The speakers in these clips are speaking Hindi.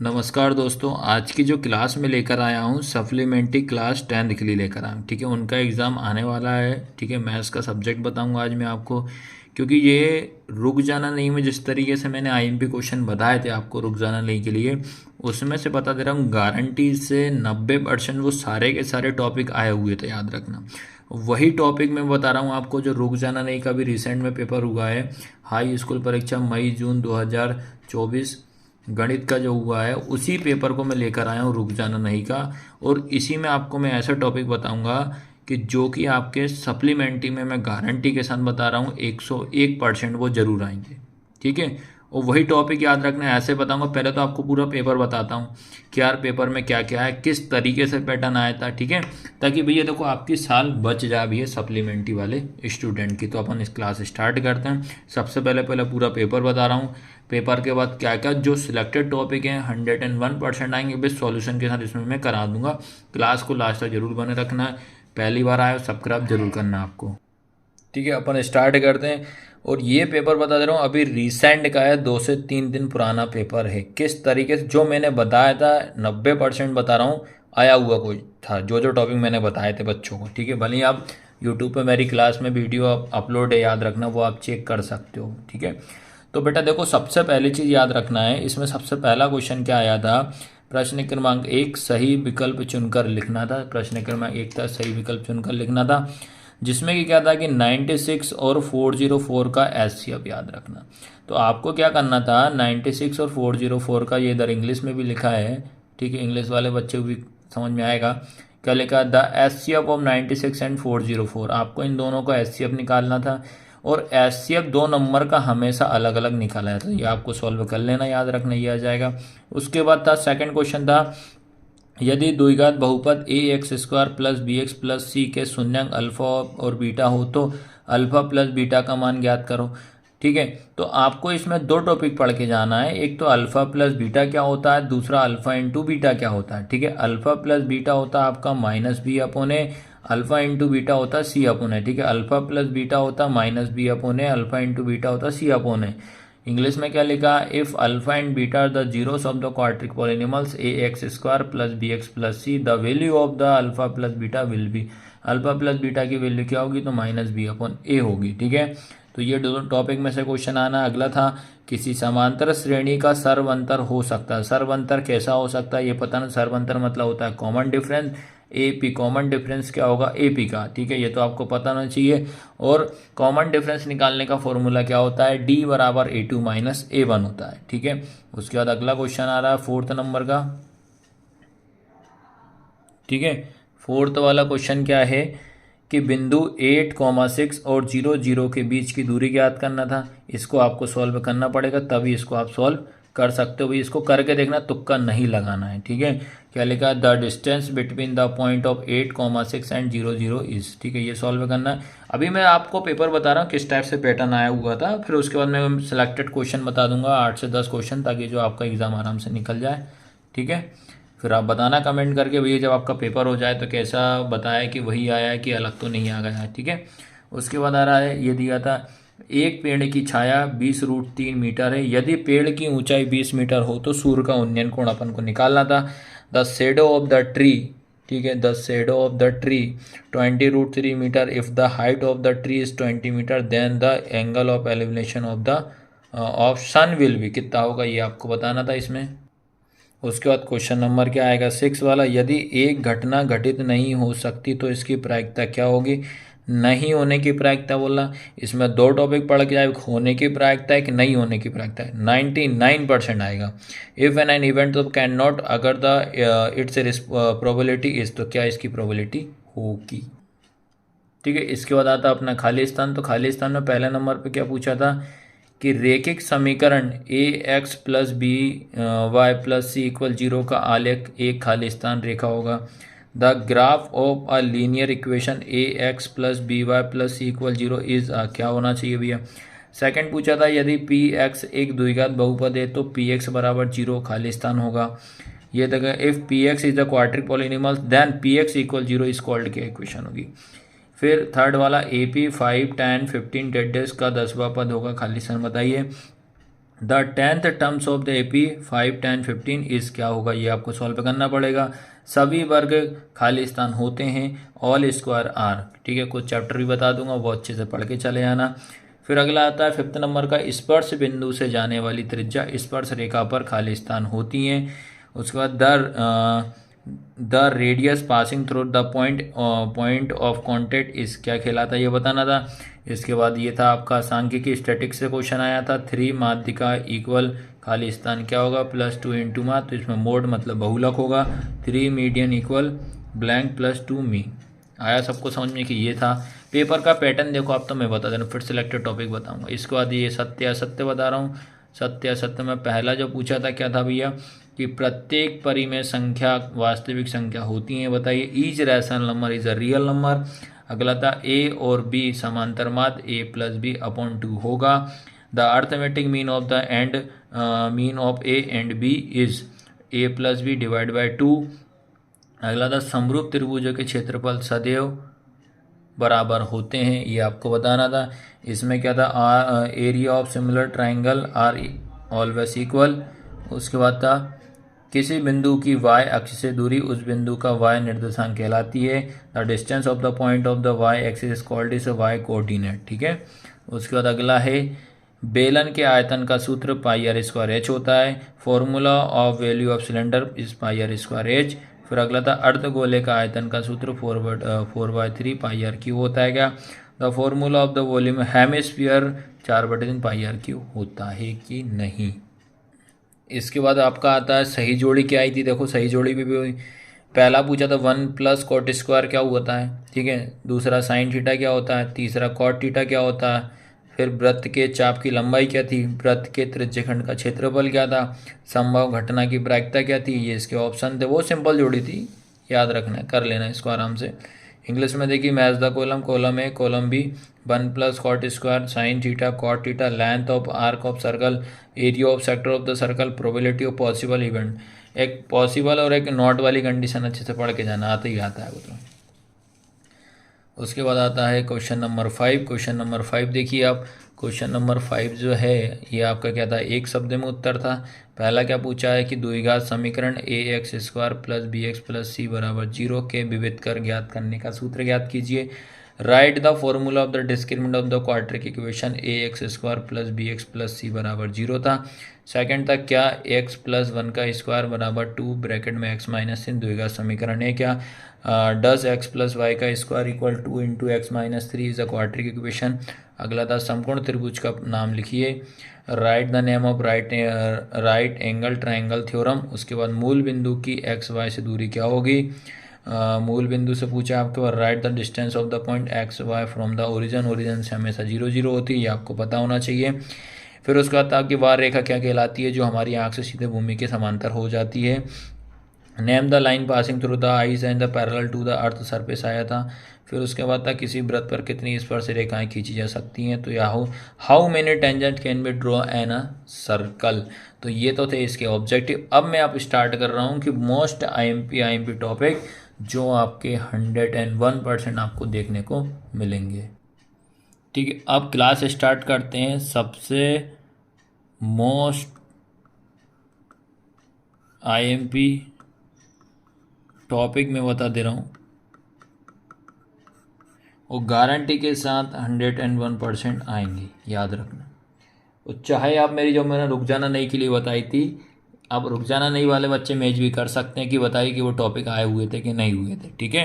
नमस्कार दोस्तों, आज की जो क्लास में लेकर आया हूँ सप्लीमेंट्री क्लास 10th के लिए लेकर आया हूँ। ठीक है, उनका एग्ज़ाम आने वाला है। ठीक है, मैथ्स का सब्जेक्ट बताऊँगा आज मैं आपको, क्योंकि ये रुक जाना नहीं में जिस तरीके से मैंने आईएमपी क्वेश्चन बताए थे आपको रुक जाना नहीं के लिए, उसमें से बता दे रहा हूँ गारंटी से 90% वो सारे के सारे टॉपिक आए हुए थे, याद रखना। वही टॉपिक मैं बता रहा हूँ आपको जो रुक जाना नहीं का भी रिसेंट में पेपर हुआ है, हाई स्कूल परीक्षा मई जून 2024 गणित का जो हुआ है, उसी पेपर को मैं लेकर आया हूँ रुक जाना नहीं का। और इसी में आपको मैं ऐसा टॉपिक बताऊंगा कि जो कि आपके सप्लीमेंट्री में मैं गारंटी के साथ बता रहा हूँ 101% वो जरूर आएंगे। ठीक है, और वही टॉपिक याद रखना है, ऐसे बताऊंगा। पहले तो आपको पूरा पेपर बताता हूँ कि यार पेपर में क्या क्या है, किस तरीके से पैटर्न आया था। ठीक है, ताकि भैया देखो आपकी साल बच जाए भैया सप्लीमेंट्री वाले स्टूडेंट की। तो अपन इस क्लास स्टार्ट करते हैं। सबसे पहले पहले पूरा पेपर बता रहा हूँ, पेपर के बाद क्या क्या जो सिलेक्टेड टॉपिक हैं 101% आएंगे बेस्ट सॉल्यूशन के साथ, इसमें मैं करा दूंगा। क्लास को लास्ट तक जरूर बने रखना है, पहली बार आए सब्सक्राइब जरूर करना आपको। ठीक है, अपन स्टार्ट करते हैं। और ये पेपर बता दे रहा हूँ अभी रिसेंट का है, 2 से 3 दिन पुराना पेपर है। किस तरीके से जो मैंने बताया था 90% बता रहा हूँ आया हुआ कोई था, जो जो टॉपिक मैंने बताए थे बच्चों को। ठीक है, भले ही आप यूट्यूब पे मेरी क्लास में वीडियो अपलोड है, याद रखना, वो आप चेक कर सकते हो। ठीक है, तो बेटा देखो सबसे पहली चीज़ याद रखना है, इसमें सबसे पहला क्वेश्चन क्या आया था, प्रश्न क्रमांक 1 सही विकल्प चुनकर लिखना था। प्रश्न क्रमांक 1 था सही विकल्प चुनकर लिखना था, जिसमें कि क्या था कि 96 और 404 का एचसीएफ याद रखना। तो आपको क्या करना था, 96 और 404 का ये इधर इंग्लिश में भी लिखा है। ठीक है, इंग्लिश वाले बच्चे को भी समझ में आएगा। क्या लिखा, द एचसीएफ ऑफ 96 एंड 404, आपको इन दोनों का एचसीएफ निकालना था। और एचसीएफ 2 नंबर का हमेशा अलग अलग निकाला जाता है, ये आपको सॉल्व कर लेना, याद रखना, ये आ जाएगा। उसके बाद था सेकंड क्वेश्चन था, यदि द्विघात बहुपद A X square plus B X plus C के शून्यंक अल्फा और बीटा हो तो अल्फा प्लस बीटा का मान ज्ञात करो। ठीक है, तो आपको इसमें दो टॉपिक पढ़ के जाना है, एक तो अल्फा प्लस बीटा क्या होता है, दूसरा अल्फा इंटू बीटा क्या होता है। ठीक है, अल्फा प्लस बीटा होता है आपका minus B upon A, alpha into beta होता है सी अपॉन ए। ठीक है, अल्फा प्लस बीटा होता है minus B upon A, alpha into beta होता है सी अपॉन ए। इंग्लिश में क्या लिखा, if alpha and beta are the zeros of the quadric polynomials A X square plus B X plus C, the value of the alpha plus beta will be, alpha plus beta की वैल्यू क्या होगी, तो माइनस बी अपॉन ए होगी। ठीक है, तो ये दोनों टॉपिक में से क्वेश्चन आना। अगला था, किसी समांतर श्रेणी का सर्वंतर हो सकता है। सर्वंतर कैसा हो सकता है ये पता नहीं, सर्वंतर मतलब होता है common difference. A P common difference क्या होगा, ए पी का। ठीक है, ये तो आपको पता होना चाहिए। और कॉमन डिफरेंस निकालने का फॉर्मूला क्या होता है, डी बराबर A2 माइनस A1 होता है। ठीक है, उसके बाद अगला क्वेश्चन आ रहा है 4th नंबर का। ठीक है, 4th वाला क्वेश्चन क्या है कि बिंदु 8,6 और 0,0 के बीच की दूरी ज्ञात करना था। इसको आपको सॉल्व करना पड़ेगा, तभी इसको आप सॉल्व कर सकते हो। भाई इसको करके देखना, तुक्का नहीं लगाना है। ठीक है, क्या लिखा है, the distance between the point of 8,6 and 0,0 is. ठीक है, ये सॉल्व करना है। अभी मैं आपको पेपर बता रहा हूँ किस टाइप से पैटर्न आया हुआ था, फिर उसके बाद मैं सिलेक्टेड क्वेश्चन बता दूंगा 8 से 10 क्वेश्चन, ताकि जो आपका एग्जाम आराम से निकल जाए। ठीक है, फिर आप बताना कमेंट करके भैया जब आपका पेपर हो जाए तो कैसा बताया कि वही आया है कि अलग तो नहीं आ गया है। ठीक है, उसके बाद आ रहा है, ये दिया था, एक पेड़ की छाया 20√3 मीटर है, यदि पेड़ की ऊंचाई 20 मीटर हो तो सूर्य का उन्नयन कोण अपन को निकालना था। The shadow of the tree, ठीक है, the shadow of the tree 20√3 metre, if the height of the tree is 20 metre then the angle of elimination of the of sun will be, कितना होगा ये आपको बताना था इसमें। उसके बाद क्वेश्चन नंबर क्या आएगा 6 वाला, यदि एक घटना घटित नहीं हो सकती तो इसकी प्रायिकता क्या होगी। नहीं होने की प्रायिकता बोला, इसमें दो टॉपिक पढ़ के जाए, एक होने की प्रायिकता है, एक नहीं होने की प्रायिकता है। 99% आएगा। इफ एन इवेंट तो कैन नॉट, अगर द इट्स प्रोबेबिलिटी इज, तो क्या इसकी प्रोबेबिलिटी होगी। ठीक है, इसके बाद आता अपना खाली स्थान। तो खाली स्थान में पहले नंबर पे क्या पूछा था कि रेखिक समीकरण A X plus B Y plus C equal 0 का आलेख एक खाली स्थान रेखा होगा। The graph of a linear equation A X plus B Y plus C equal 0 is, क्या होना चाहिए भैया। सेकंड पूछा था, यदि पी एक्स एक द्विघात बहुपद है तो पी एक्स बराबर 0 खाली स्थान होगा। ये देखा, if P X is the quadric polynomial then P X equal 0 is called क्या इक्वेशन होगी। फिर थर्ड वाला, ए पी 5 10 15 डेड डेज का 10वां पद होगा, खाली स्थान बताइए। The 10th terms of the AP 5, 10, 15 इस क्या होगा, ये आपको सॉल्व करना पड़ेगा। सभी वर्ग खाली स्थान होते हैं, ऑल स्क्वायर आर, ठीक है। कुछ चैप्टर भी बता दूंगा, वो अच्छे से पढ़ के चले आना। फिर अगला आता है 5th नंबर का, स्पर्श बिंदु से जाने वाली त्रिज्या स्पर्श रेखा पर खाली स्थान होती हैं। उसके बाद the radius passing through the point of contact इस क्या कहलाता है, ये बताना था। इसके बाद ये था आपका सांख्यिकी स्टैटिक्स से क्वेश्चन आया था, 3 माध्यिका इक्वल खाली स्थान क्या होगा, +2 इंटू मात, तो इसमें मोड मतलब बहुलक होगा। 3 मीडियन इक्वल ब्लैंक +2 मी। आया सबको समझ में कि ये था। पेपर का पैटर्न देखो, आप तो मैं बता दे रहा हूँ, फिर सिलेक्टेड टॉपिक बताऊंगा। इसके बाद ये सत्य असत्य बता रहा हूँ। सत्य असत्य में पहला जो पूछा था क्या था भैया, कि प्रत्येक परिमेय संख्या वास्तविक संख्या होती है, बताइए। Each rational number is a real number. अगला था ए और बी समांतर माध्य, a+b/2 होगा। The arithmetic mean of the and mean of A and B is a+b/2। अगला था समरूप त्रिभुजों के क्षेत्रफल सदैव बराबर होते हैं, ये आपको बताना था। इसमें क्या था, area of similar triangle are always equal. उसके बाद था किसी बिंदु की y अक्ष से दूरी उस बिंदु का y निर्देशांक कहलाती है। The distance of the point of the y axis is called is y coordinate, ठीक है। उसके बाद अगला है बेलन के आयतन का सूत्र πr² होता है। Formula of value of cylinder is πr²। फिर अगला था अर्धगोले का आयतन का सूत्र 4/3 πr³ होता है क्या। The formula of the volume hemisphere 4/3 πr³ होता है कि नहीं। इसके बाद आपका आता है सही जोड़ी क्या आई थी, देखो सही जोड़ी भी पहला पूछा था 1 + cot² क्या होता है, ठीक है। दूसरा sin थीटा क्या होता है, तीसरा cot थीटा क्या होता है। फिर वृत्त के चाप की लंबाई क्या थी, वृत्त के त्रिज्यखंड का क्षेत्रफल क्या था, संभव घटना की प्रायिकता क्या थी, ये इसके ऑप्शन थे। वो सिंपल जोड़ी थी, याद रखना है, कर लेना इसको आराम से। इंग्लिश में देखिए match the column, column A column B 1 + cot² sin theta cot theta, length of arc of circle, area of sector of the circle, probability of possible event. एक पॉसिबल और एक नॉट वाली कंडीशन अच्छे से पढ़ के जाना, आता ही आता है वो तो। उसके बाद आता है क्वेश्चन नंबर 5। क्वेश्चन नंबर 5 देखिए आप। क्वेश्चन नंबर 5 जो है ये आपका क्या था, एक शब्द में उत्तर था। पहला क्या पूछा है कि द्विघात समीकरण ax² + bx + c = 0 के विविध कर ज्ञात करने का सूत्र ज्ञात कीजिए। Right the formula of the discriminant of the quadratic equation ax² + bx + c = 0 था। सेकंड था क्या x + 1 का स्क्वायर = 2 ब्रैकेट में x - 3 द्विघात समीकरण है क्या। डस x + y का square = 2 × x - 3 is a quadratic equation. अगला था समकोण त्रिभुज का नाम लिखिए। Right the name of right angle triangle theorem. उसके बाद मूल बिंदु की एक्स वाई से दूरी क्या होगी। मूल बिंदु से पूछा आपके पास write the distance of the point X Y from the origin. Origin से हमेशा 0, 0 होती है, ये आपको पता होना चाहिए। फिर उसके बाद आपकी वार रेखा क्या कहलाती है, जो हमारी आँख से सीधे भूमि के समांतर हो जाती है। Name the line passing through the eyes and the parallel to the earth surface आया था। फिर उसके बाद था किसी वृत्त पर कितनी स्पर्श रेखाएं खींची जा सकती हैं, तो how many tangent can be draw an a circle. तो ये तो थे इसके ऑब्जेक्टिव। अब मैं आप स्टार्ट कर रहा हूँ कि मोस्ट आईएमपी टॉपिक जो आपके 101% आपको देखने को मिलेंगे, ठीक है। अब क्लास स्टार्ट करते हैं। सबसे मोस्ट आईएमपी टॉपिक मैं बता दे रहा हूँ, और गारंटी के साथ 101% आएंगे, याद रखना। तो चाहे आप मेरी जो मैंने रुक जाना नहीं के लिए बताई थी, आप रुक जाना नहीं वाले बच्चे मैच भी कर सकते हैं कि बताइए कि वो टॉपिक आए हुए थे कि नहीं हुए थे, ठीक है।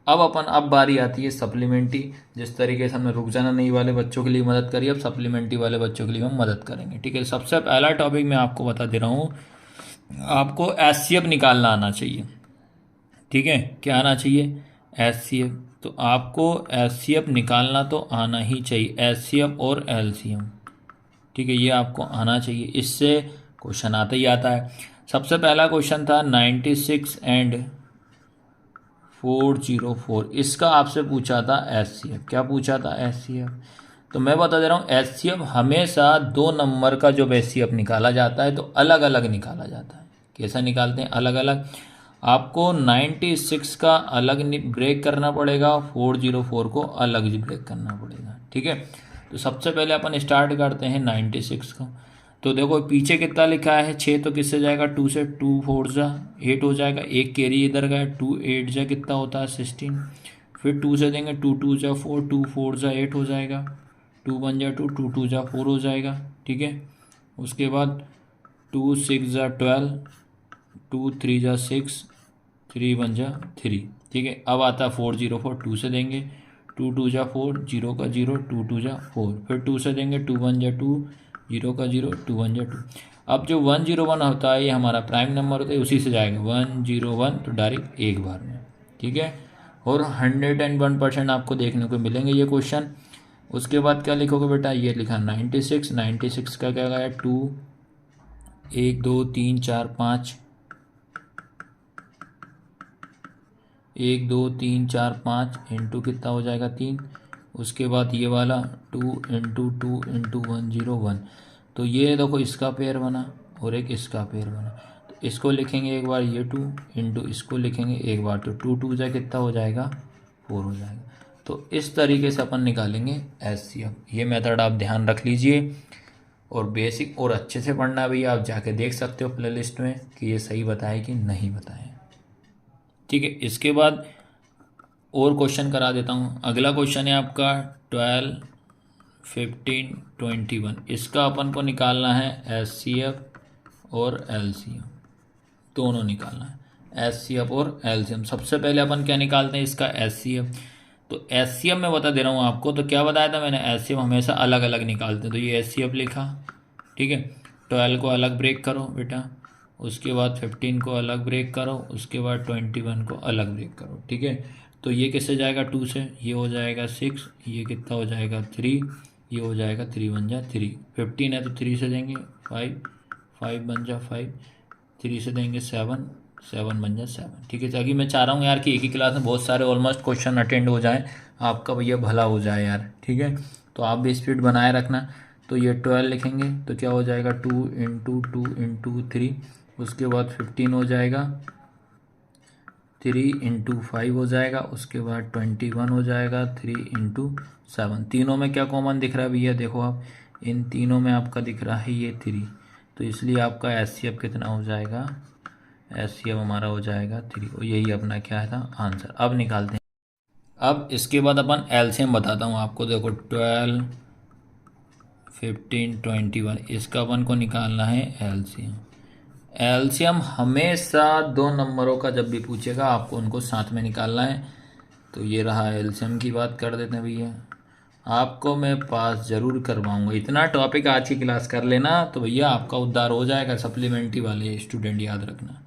अब बारी आती है सप्लीमेंट्री। जिस तरीके से हमने रुक जाना नहीं वाले बच्चों के लिए मदद करी, अब सप्लीमेंट्री वाले बच्चों के लिए हम मदद करेंगे, ठीक है। सबसे पहला टॉपिक मैं आपको बता दे रहा हूँ, आपको एचसीएफ निकालना आना चाहिए, ठीक है। क्या आना चाहिए, एचसीएफ। तो आपको एचसीएफ निकालना तो आना ही चाहिए, एचसीएफ और एलसीएम, ठीक है, ये आपको आना चाहिए। इससे क्वेश्चन आता ही आता है। सबसे पहला क्वेश्चन था 96 एंड 404, इसका आपसे पूछा था एचसीएफ। क्या पूछा था, एचसीएफ। तो मैं बता दे रहा हूँ एचसीएफ हमेशा 2 नंबर का जब एचसीएफ निकाला जाता है तो अलग अलग निकाला जाता है। कैसा निकालते हैं, अलग अलग। आपको 96 का अलग ब्रेक करना पड़ेगा, 404 को अलग ब्रेक करना पड़ेगा, ठीक है। तो सबसे पहले अपन स्टार्ट करते हैं 96 का। तो देखो पीछे कितना लिखा है 6, तो किससे जाएगा 2 से, 2 4 जा 8 हो जाएगा, एक कैरी इधर गया, 2 8 जा कितना होता है 16, फिर 2 से देंगे 2 2 जा 4, 2 4 जा 8 हो जाएगा, 2 1 जा 2, 2 2 जा 4 हो जाएगा, ठीक है। उसके बाद 2 6 जा 12, 2 3 जा 6, 3 1 जा 3, ठीक है। अब आता है 4 0 4, 2 से देंगे 2 2 जा 4, 0 का 0, 2 2 जा 4, फिर 2 से देंगे 2 1 जा 2, 0 का 0, 2 1 जा 2। अब जो 1 0 1 होता है ये हमारा प्राइम नंबर होता है, उसी से जाएगा 1 0 1, तो डायरेक्ट एक बार में, ठीक है। और 101% आपको देखने को मिलेंगे ये क्वेश्चन। उसके बाद क्या लिखोगे बेटा, ये लिखा 96, 96 का क्या गया 2 1 2 3 4 5, 1 2 3 4 5 इंटू कितना हो जाएगा 3। उसके बाद ये वाला 2 इंटू 2 इंटू 1 0 1, तो ये देखो इसका पेयर बना और एक इसका पेयर बना, तो इसको लिखेंगे एक बार ये 2 इंटू इसको लिखेंगे एक बार, तो 2 2 जा कितना हो जाएगा 4 हो जाएगा। तो इस तरीके से अपन निकालेंगे एचसीएफ। ये मेथड आप ध्यान रख लीजिए, और बेसिक और अच्छे से पढ़ना है भैया, आप जाके देख सकते हो प्ले लिस्ट में कि ये सही बताए कि नहीं बताए, ठीक है। इसके बाद और क्वेश्चन करा देता हूँ। अगला क्वेश्चन है आपका 12 15 21, इसका अपन को निकालना है एचसीएफ और एलसीएम, दोनों निकालना है एचसीएफ और एलसीएम। सबसे पहले अपन क्या निकालते हैं इसका एचसीएफ, तो एचसीएफ में बता दे रहा हूँ आपको, तो क्या बताया था मैंने, एचसीएफ हमेशा अलग अलग निकालते हैं, तो ये एचसीएफ लिखा, ठीक है। 12 को अलग ब्रेक करो बेटा, उसके बाद 15 को अलग ब्रेक करो, उसके बाद 21 को अलग ब्रेक करो, ठीक है। तो ये किससे जाएगा 2 से, ये हो जाएगा 6, ये कितना हो जाएगा 3, ये हो जाएगा 3 1 जा 3, 15 है तो 3 से देंगे 5, 5 1 जा 5, 3 से देंगे 7, 7 1 जा 7, ठीक है। ताकि मैं चाह रहा हूँ यार कि एक ही क्लास में बहुत सारे ऑलमोस्ट क्वेश्चन अटेंड हो जाए, आपका भैया भला हो जाए यार, ठीक है। तो आप भी स्पीड बनाए रखना। तो ये 12 लिखेंगे तो क्या हो जाएगा 2 इंटू 2 इंटू 3, उसके बाद 15 हो जाएगा 3 इंटू 5 हो जाएगा, उसके बाद 21 हो जाएगा 3 इंटू 7। तीनों में क्या कॉमन दिख रहा है भैया, देखो आप इन तीनों में आपका दिख रहा है ये 3, तो इसलिए आपका एचसीएफ कितना हो जाएगा, एचसीएफ हमारा हो जाएगा 3, और यही अपना क्या है था आंसर। अब निकालते हैं। अब इसके बाद अपन एलसीएम बताता हूँ आपको, देखो 12 15 21, इसका अपन को निकालना है एलसीएम। एलसीएम हमेशा 2 नंबरों का जब भी पूछेगा आपको उनको साथ में निकालना है। तो ये रहा एलसीएम की बात कर देते हैं भैया, आपको मैं पास ज़रूर करवाऊंगा, इतना टॉपिक आज की क्लास कर लेना तो भैया आपका उद्धार हो जाएगा। सप्लीमेंट्री वाले स्टूडेंट याद रखना,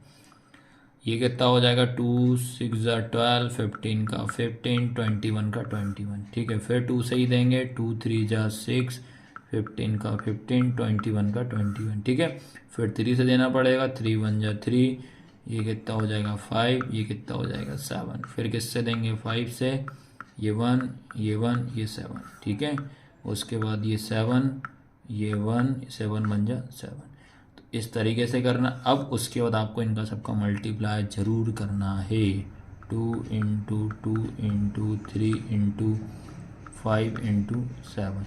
ये कितना हो जाएगा 2 6 जा 12, 15 का 15, 21 का 21, ठीक है। फिर 2 से ही देंगे, 2 3 जा 6, 15 का 15, 21 का 21, ठीक है। फिर 3 से देना पड़ेगा, 3 1 जा 3, ये कितना हो जाएगा 5, ये कितना हो जाएगा 7, फिर किससे देंगे 5 से, ये 1 ये 1 ये 7, ठीक है। उसके बाद ये 7 ये 1 7 1 जा 7, इस तरीके से करना। अब उसके बाद आपको इनका सबका मल्टीप्लाई ज़रूर करना है, 2 इंटू 2 इंटू 3 इंटू 5 इंटू 7,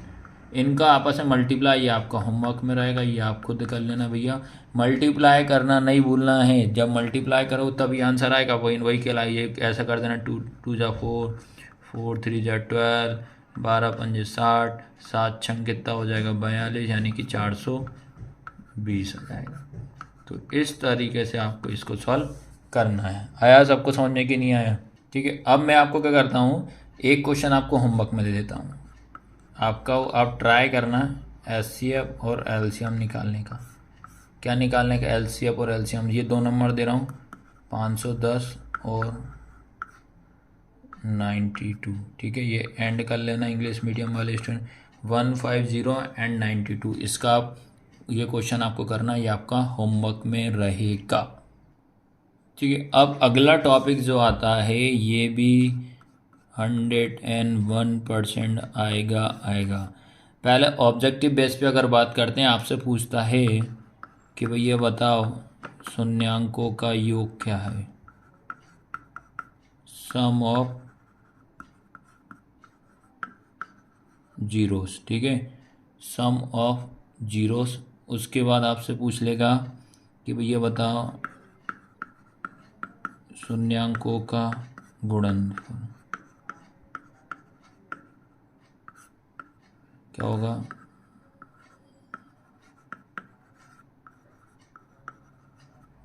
इनका आपस में मल्टीप्लाई, ये आपका होमवर्क में रहेगा, ये आप खुद कर लेना भैया। मल्टीप्लाई करना नहीं भूलना है, जब मल्टीप्लाई करो तभी आंसर आएगा, वही वही कहलाइए। ऐसा कर देना 2 2 जा 4, 4 3 जा 12, 12 5 60, 7 6 कितना हो जाएगा 42, यानी कि 420 आ जाएगा। तो इस तरीके से आपको इसको सॉल्व करना है। आया सबको समझ में कि नहीं आया, ठीक है। अब मैं आपको क्या करता हूँ, एक क्वेश्चन आपको होमवर्क में दे देता हूँ, आपका आप ट्राई करना एचसीएफ और एलसीएम निकालने का। क्या निकालने का, एलसीएफ और एलसीएम। ये 2 नंबर दे रहा हूँ, 510 और 92, ठीक है। ये एंड कर लेना इंग्लिश मीडियम वाले स्टूडेंट, 150 एंड 92, इसका आप ये क्वेश्चन आपको करना, ये आपका होमवर्क में रहेगा, ठीक है। अब अगला टॉपिक जो आता है ये भी 101% आएगा। पहले ऑब्जेक्टिव बेस पे अगर बात करते हैं, आपसे पूछता है कि भैया बताओ शून्यांकों का योग क्या है, सम ऑफ जीरोस, ठीक है, सम ऑफ जीरोस उसके बाद आपसे पूछ लेगा कि भैया बताओ शून्यांकों का गुणनफल क्या होगा।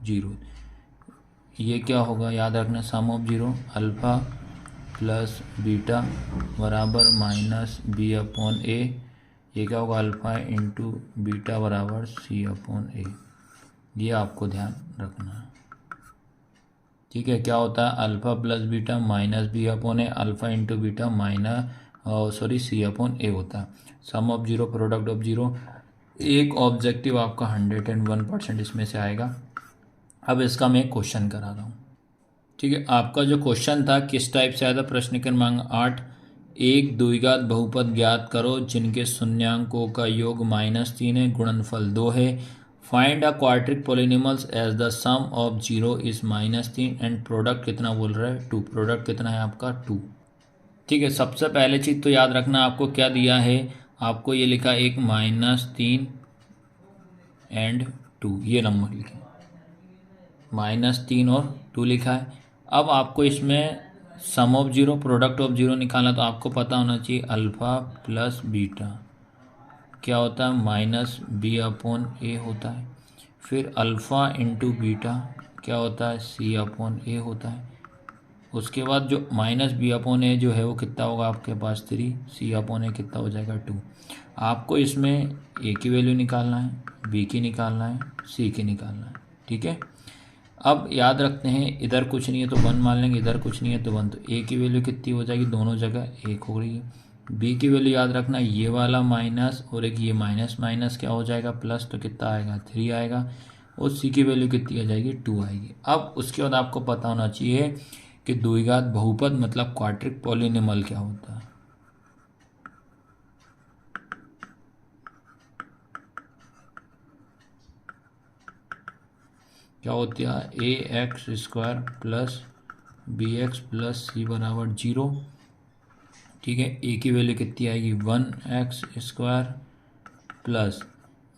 जीरो। ये क्या होगा याद रखना, sum of zero alpha plus beta बराबर माइनस बी अपॉन ए। ये क्या होगा, अल्फ़ा इंटू बीटा बराबर सी अपॉन ए। ये आपको ध्यान रखना है, ठीक है। क्या होता है, alpha plus beta minus B upon A, alpha into beta minus C upon A होता है। Sum of zero product of zero. एक ऑब्जेक्टिव आपका 101% इसमें से आएगा। अब इसका मैं एक क्वेश्चन करा रहा हूँ, ठीक है। आपका जो क्वेश्चन था किस टाइप से आया था, प्रश्न क्रमांक 8, एक द्विघात बहुपद ज्ञात करो जिनके शून्यांकों का योग -3 है, गुणनफल 2 है। Find a quadric polynomials as the sum of zero is -3 and product कितना बोल रहा है, 2। प्रोडक्ट कितना है आपका 2, ठीक है। सबसे पहले चीज़ तो याद रखना आपको क्या दिया है, आपको ये लिखा एक -3 एंड 2, ये नंबर लिखे, -3 और 2 लिखा है। अब आपको इसमें sum of zero product of zero निकालना, तो आपको पता होना चाहिए अल्फ़ा प्लस बीटा क्या होता है, माइनस बी अपॉन ए होता है। फिर अल्फ़ा इंटू बीटा क्या होता है, सी अपॉन ए होता है। उसके बाद जो माइनस बी अपॉन ए जो है वो कितना होगा आपके पास 3, सी अपॉन ए कितना हो जाएगा 2। आपको इसमें ए की वैल्यू निकालना है, बी की निकालना है, सी की निकालना है, ठीक है। अब याद रखते हैं इधर कुछ नहीं है तो 1 मान लेंगे, इधर कुछ नहीं है तो 1, तो ए की वैल्यू कितनी हो जाएगी, दोनों जगह 1 हो रही है। बी की वैल्यू याद रखना, ये वाला माइनस और एक ये माइनस माइनस क्या हो जाएगा प्लस, तो कितना आएगा 3 आएगा। और सी की वैल्यू कितनी आ जाएगी 2 आएगी। अब उसके बाद आपको पता होना चाहिए कि द्विघात बहुपद मतलब क्वाड्रिक पॉलिनॉमियल क्या होता है। क्या होती है, A X square plus B X plus C बराबर 0, ठीक है। ए की वैल्यू कितनी आएगी 1x स्क्वायर प्लस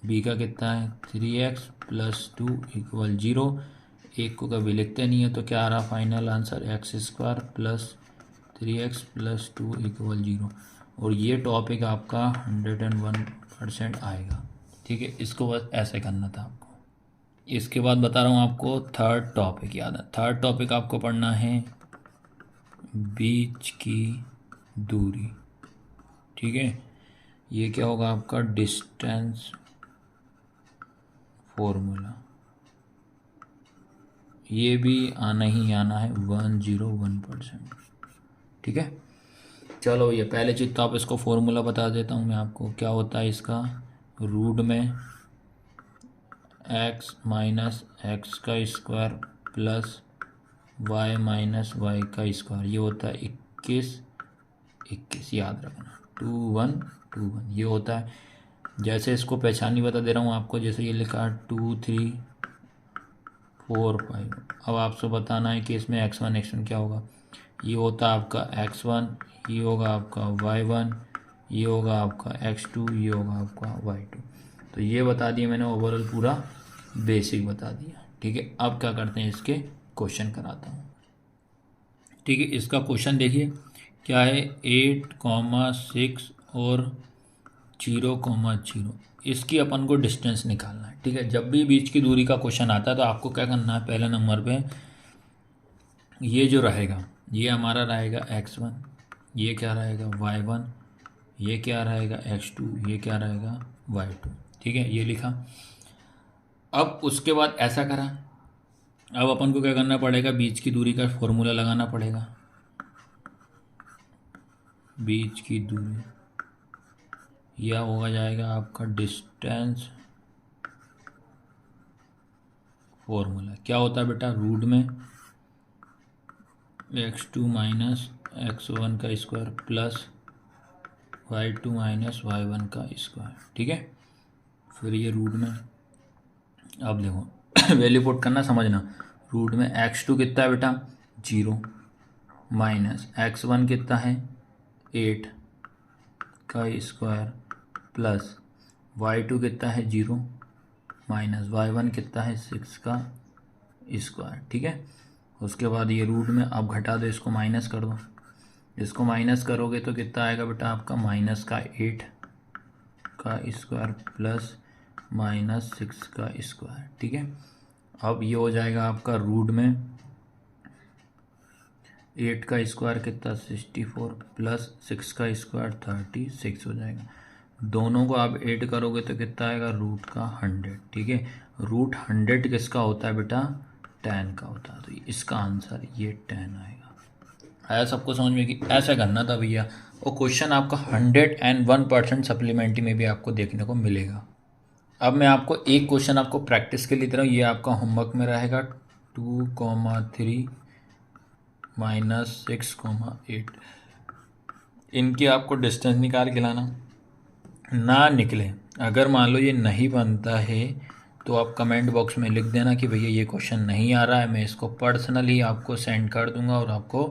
बी का कितना है 3x प्लस 2 इक्वल 0। एक को कभी लिखते नहीं है तो क्या आ रहा final answer, x square plus 3x plus 2 equal 0। और ये टॉपिक आपका 101% आएगा, ठीक है। इसको बस ऐसे करना था आपको। इसके बाद बता रहा हूँ आपको थर्ड टॉपिक याद है। थर्ड टॉपिक आपको पढ़ना है बीच की दूरी, ठीक है। ये क्या होगा आपका डिस्टेंस फॉर्मूला, ये भी आना ही आना है 101%, ठीक है। चलो ये पहले चीज़ तो आप इसको फॉर्मूला बता देता हूँ मैं आपको। क्या होता है इसका, रूट में x माइनस एक्स का square plus y minus Y का स्क्वायर, ये होता है 21 याद रखना 21 ये होता है। जैसे इसको पहचानी बता दे रहा हूँ आपको, जैसे ये लिखा 2 3 4 5। अब आपसे बताना है कि इसमें x1 क्या होगा। ये होता है आपका x1, ये होगा आपका y1, ये होगा आपका x2, ये होगा आपका y2। तो ये बता दिया मैंने, ओवरऑल पूरा बेसिक बता दिया, ठीक है। अब क्या करते हैं, इसके क्वेश्चन कराता हूँ, ठीक है। इसका क्वेश्चन देखिए क्या है, 8,6 और 0,0, इसकी अपन को डिस्टेंस निकालना है, ठीक है। जब भी बीच की दूरी का क्वेश्चन आता है तो आपको क्या करना है, पहले नंबर पे ये जो रहेगा ये हमारा रहेगा x1, ये क्या रहेगा y1, ये क्या रहेगा x2, ये क्या रहेगा y2, ठीक है। ये लिखा। अब उसके बाद ऐसा करा, अब अपन को क्या करना पड़ेगा, बीच की दूरी का फॉर्मूला लगाना पड़ेगा। बीच की दूरी यह होगा जाएगा आपका डिस्टेंस फॉर्मूला। क्या होता है बेटा, रूट में x2 माइनस x1 का square plus y2 minus y1 का स्क्वायर, ठीक है। फिर ये रूट में, अब देखो वैल्यू पुट करना, समझना। रूट में x2 कितना है बेटा 0 माइनस x1 कितना है 8 का स्क्वायर प्लस y2 कितना है 0 माइनस y1 कितना है 6 का स्क्वायर, ठीक है। उसके बाद ये रूट में अब घटा दो, इसको माइनस कर दो, इसको माइनस करोगे तो कितना आएगा बेटा आपका माइनस का 8 का स्क्वायर प्लस माइनस 6 का स्क्वायर, ठीक है। अब ये हो जाएगा आपका रूट में 8 का स्क्वायर कितना 64 प्लस 6 का स्क्वायर 36 हो जाएगा। दोनों को आप ऐड करोगे तो कितना आएगा रूट का 100, ठीक है। रूट 100 किसका होता है बेटा 10 का होता है, तो इसका आंसर ये 10 आएगा। आया सबको समझ में कि ऐसा करना था भैया। और क्वेश्चन आपका 101% सप्लीमेंट्री में भी आपको देखने को मिलेगा। अब मैं आपको एक क्वेश्चन आपको प्रैक्टिस के लिए दे रहा हूँ, ये आपका होमवर्क में रहेगा 2,3 -6,8 इनकी आपको डिस्टेंस निकाल के लाना ना निकले। अगर मान लो ये नहीं बनता है तो आप कमेंट बॉक्स में लिख देना कि भैया ये क्वेश्चन नहीं आ रहा है, मैं इसको पर्सनली आपको सेंड कर दूंगा और आपको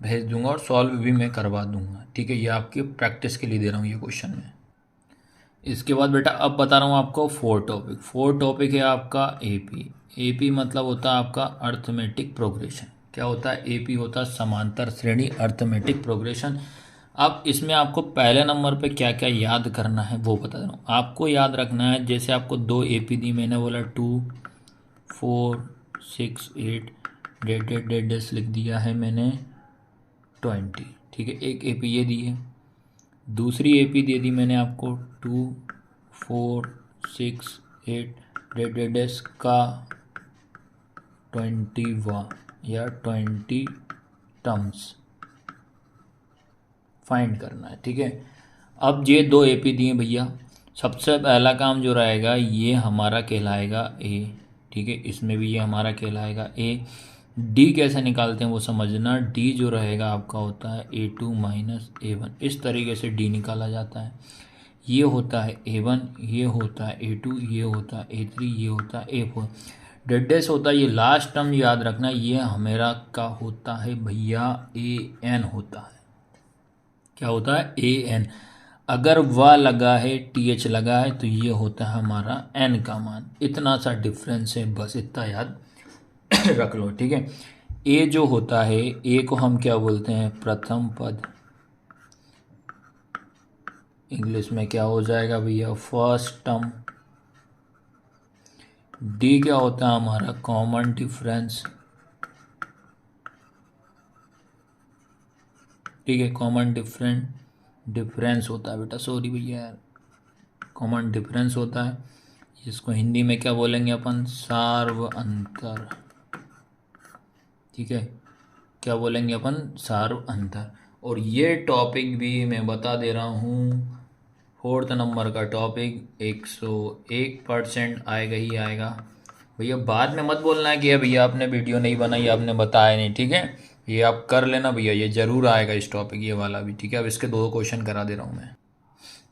भेज दूंगा और सॉल्व भी मैं करवा दूंगा, ठीक है। ये आपकी प्रैक्टिस के लिए दे रहा हूँ ये क्वेश्चन में। इसके बाद बेटा अब बता रहा हूँ आपको 4 टॉपिक है आपका एपी मतलब होता है आपका अर्थमेटिक प्रोग्रेशन। क्या होता है एपी होता है समांतर श्रेणी अर्थमेटिक प्रोग्रेशन। अब इसमें आपको पहले नंबर पे क्या क्या याद करना है वो बता रहा हूँ। आपको याद रखना है, जैसे आपको 2 एपी दी, मैंने बोला 2 4 6 8 डेड लिख दिया है मैंने 20, ठीक है। एक एपी ये दी है, दूसरी एपी दे दी मैंने आपको 2 4 6 8 डेड का 21 या 20 टर्म्स फाइंड करना है, ठीक है। अब ये 2 एपी दिए भैया, सबसे पहला काम जो रहेगा ये हमारा कहलाएगा ए, ठीक है। इसमें भी ये हमारा कहलाएगा ए। डी कैसे निकालते हैं वो समझना। डी जो रहेगा आपका होता है A2 - A1, इस तरीके से डी निकाला जाता है। ये होता है A1, ये होता है A2, ये होता है A3, ये होता है A4। डेडेस होता है ये लास्ट टर्म याद रखना, ये हमारा का होता है भैया AN होता है। क्या होता है AN। अगर व लगा है TH लगा है तो ये होता है हमारा N का मान। इतना सा डिफरेंस है, बस इतना याद रख लो, ठीक है। ए जो होता है ए को हम क्या बोलते हैं प्रथम पद, इंग्लिश में क्या हो जाएगा भैया फर्स्ट टर्म। डी क्या होता है हमारा कॉमन डिफरेंस, ठीक है। कॉमन डिफरेंस होता है बेटा, सॉरी भैया यार, कॉमन डिफरेंस होता है। इसको हिंदी में क्या बोलेंगे अपन सार्व अंतर, ठीक है। क्या बोलेंगे अपन सार्व अंतर। और ये टॉपिक भी मैं बता दे रहा हूँ 4th नंबर का टॉपिक 101% आएगा ही आएगा भैया। बाद में मत बोलना है कि भैया आपने वीडियो नहीं बनाई, आपने बताया नहीं, ठीक है। ये आप कर लेना भैया, ये ज़रूर आएगा इस टॉपिक ये वाला भी, ठीक है। अब इसके 2 क्वेश्चन करा दे रहा हूँ मैं,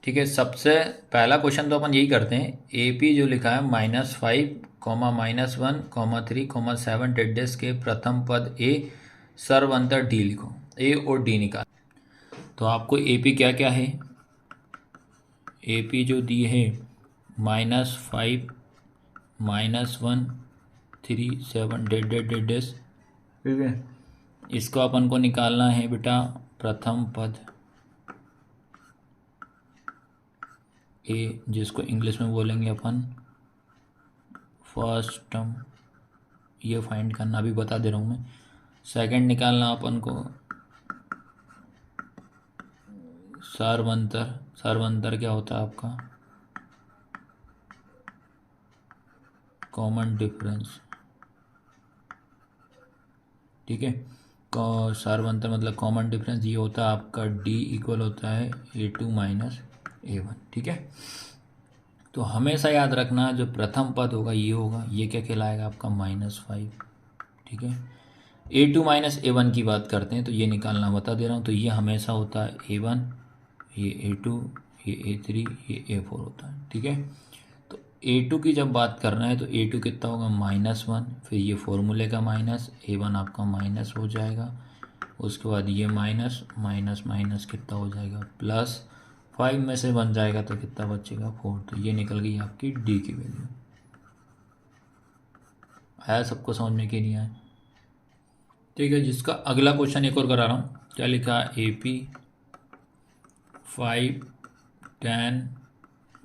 ठीक है। सबसे पहला क्वेश्चन तो अपन यही करते हैं, AP जो लिखा है -5, -1, -3, -7 डेडेस के प्रथम पद ए सर्व अंतर डी लिखो। ए और डी निकाल। तो आपको AP क्या क्या है, AP जो दी है -5 -1 3 7 डेडेस, ठीक है। इसको अपन को निकालना है बेटा प्रथम पद ए, जिसको इंग्लिश में बोलेंगे अपन फर्स्ट टर्म, ये फाइंड करना भी बता दे रहा हूँ मैं। सेकंड निकालना अपन को सर्वंतर। सर्वंतर क्या होता है आपका कॉमन डिफरेंस, ठीक है। सर्वंतर मतलब कॉमन डिफरेंस, ये होता है आपका D इक्वल होता है A2 - A1, ठीक है। तो हमेशा याद रखना जो प्रथम पद होगा ये होगा, ये क्या कहलाएगा आपका -5, ठीक है। A2 - A1 की बात करते हैं तो ये निकालना बता दे रहा हूँ। तो ये हमेशा होता है A1, ये A2, ये A3, ये A4 होता है, ठीक है। तो A2 की जब बात करना है तो A2 कितना होगा -1, फिर ये फॉर्मूले का माइनस, A1 आपका माइनस हो जाएगा, उसके बाद ये माइनस माइनस माइनस कितना हो जाएगा +5 में से बन जाएगा तो कितना बचेगा 4। तो ये निकल गई आपकी D की वैल्यू, आया सबको समझ में कि नहीं आया? ठीक है, जिसका अगला क्वेश्चन एक और करा रहा हूँ। क्या लिखा? AP 5, 10,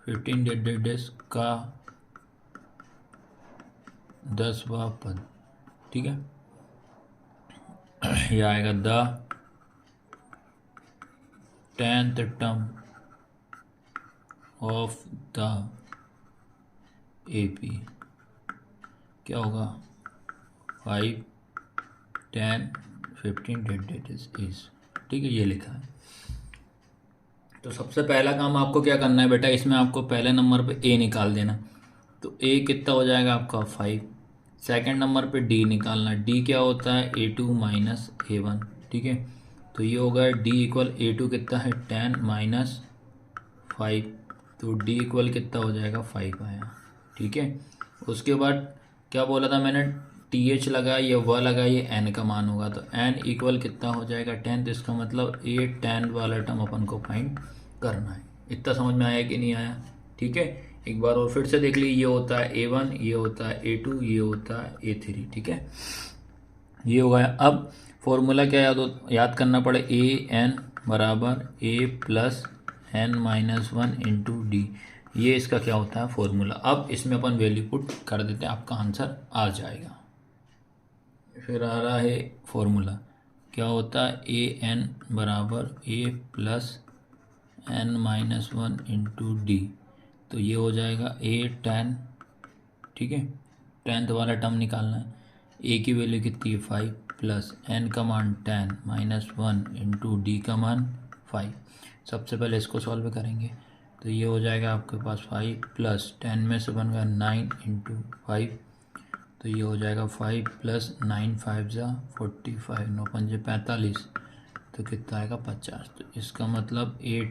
15 डेज का 10वां पद। ठीक है, ये आएगा the 10th term of the AP क्या होगा? 5, 10, 15 डेज इज। ठीक है, ये लिखा है। तो सबसे पहला काम आपको क्या करना है बेटा, इसमें आपको पहले नंबर पे A निकाल देना। तो A कितना हो जाएगा आपका? 5। सेकंड नंबर पे D निकालना। D क्या होता है? A2 minus A1। ठीक है, तो ये होगा D इक्वल A2 कितना है? 10 माइनस 5। तो D इक्वल कितना हो जाएगा? 5 आया। ठीक है, उसके बाद क्या बोला था मैंने? TH लगा, ये व लगा, ये N का मान होगा। तो N इक्वल कितना हो जाएगा? 10। तो इसका मतलब A 10 वाला टर्म अपन को फाइंड करना है। इतना समझ में आया कि नहीं आया? ठीक है, एक बार और फिर से देख लीजिए। ये होता है A1, ये होता है A2, ये होता है A3। ठीक है, ये हो गया। अब फॉर्मूला क्या याद करना पड़े? AN बराबर A plus N minus 1 into D. ये इसका क्या होता है? फॉर्मूला। अब इसमें अपन वैल्यू पुट कर देते हैं, आपका आंसर आ जाएगा। फिर आ रहा है फॉर्मूला, क्या होता है? AN बराबर A plus N minus 1 into D. तो ये हो जाएगा A 10। ठीक है, 10th वाला टर्म निकालना है। A की वैल्यू कितनी है? 5 प्लस N का मान 10 माइनस 1 इंटू डी का मान 5। सबसे पहले इसको सॉल्व करेंगे। तो ये हो जाएगा आपके पास 5 प्लस 10 में से बन गया 9 इंटू 5। तो ये हो जाएगा 5 प्लस 9 5 जा 45, 9 पंजे 45। तो कितना आएगा? 50। तो इसका मतलब A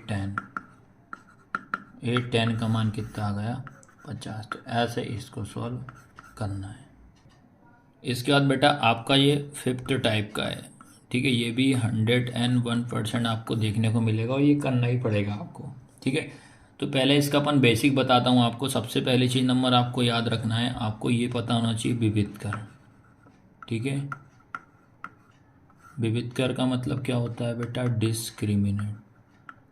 10 का मान कितना आ गया? 50। तो ऐसे इसको सॉल्व करना है। इसके बाद बेटा आपका ये 5th टाइप का है। ठीक है, ये भी 101% आपको देखने को मिलेगा और ये करना ही पड़ेगा आपको। ठीक है, तो पहले इसका अपन बेसिक बताता हूँ आपको। सबसे पहली चीज़ नंबर आपको याद रखना है, आपको ये पता होना चाहिए विविधकर। ठीक है, विविधकर का मतलब क्या होता है बेटा? डिस्क्रिमिनेट।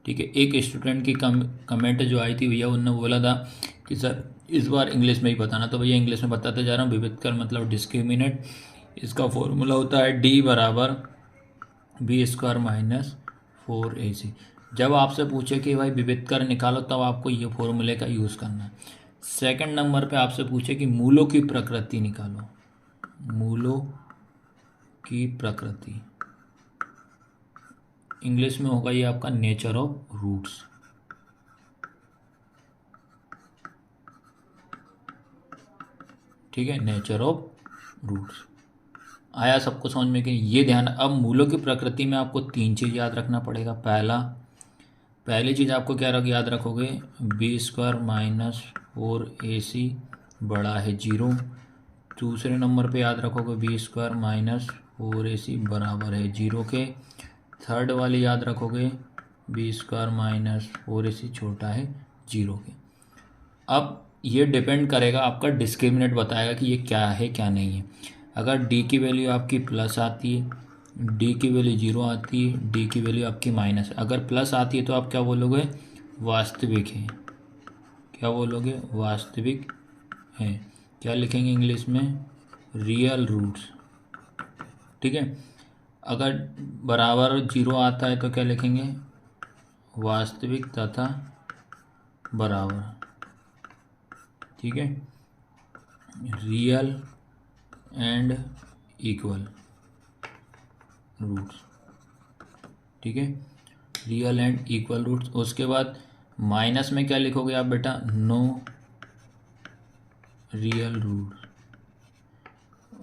ठीक है, एक स्टूडेंट की कमेंट जो आई थी भैया, उन्होंने बोला था कि सर इस बार इंग्लिश में ही बताना। तो भैया इंग्लिश में बताते जा रहा हूँ। विविधकर मतलब डिस्क्रिमिनेट। इसका फॉर्मूला होता है D बराबर B² माइनस 4AC। जब आपसे पूछे कि भाई विविधकर निकालो, तब आपको ये फॉर्मूले का यूज़ करना है। सेकंड नंबर पे आपसे पूछे कि मूलों की प्रकृति निकालो। मूलों की प्रकृति इंग्लिश में होगा ये आपका नेचर ऑफ रूट्स। ठीक है, नेचर ऑफ रूट्स। आया सबको समझ में कि ये ध्यान। अब मूलों की प्रकृति में आपको 3 चीज़ याद रखना पड़ेगा। पहली चीज़ आपको क्या याद रखोगे? B² माइनस 4AC बड़ा है 0। दूसरे नंबर पे याद रखोगे B² माइनस 4AC बराबर है 0 के। थर्ड वाली याद रखोगे B² माइनस 4AC छोटा है 0 के। अब ये डिपेंड करेगा, आपका डिस्क्रिमिनेंट बताएगा कि ये क्या है क्या नहीं है। अगर D की वैल्यू आपकी प्लस आती है, D की वैल्यू 0 आती है, D की वैल्यू आपकी माइनस। अगर प्लस आती है तो आप क्या बोलोगे? वास्तविक है। क्या बोलोगे? वास्तविक है। क्या लिखेंगे इंग्लिश में? Real roots. ठीक है, अगर बराबर 0 आता है तो क्या लिखेंगे? वास्तविक तथा बराबर। ठीक है, रियल एंड इक्वल रूट्स। ठीक है, रियल एंड इक्वल रूट्स। उसके बाद माइनस में क्या लिखोगे आप बेटा? नो रियल रूट्स,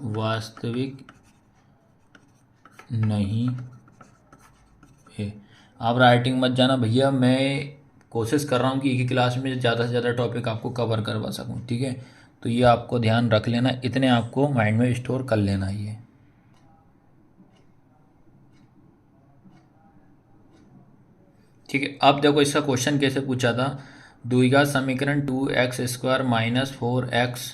वास्तविक नहीं है। आप राइटिंग मत जाना भैया, मैं कोशिश कर रहा हूँ कि एक ही क्लास में ज़्यादा से ज़्यादा टॉपिक आपको कवर करवा सकूँ। ठीक है, तो ये आपको ध्यान रख लेना, इतने आपको माइंड में स्टोर कर लेना ये। ठीक है, अब देखो इसका क्वेश्चन कैसे पूछा था। द्विघात समीकरण 2x² माइनस 4x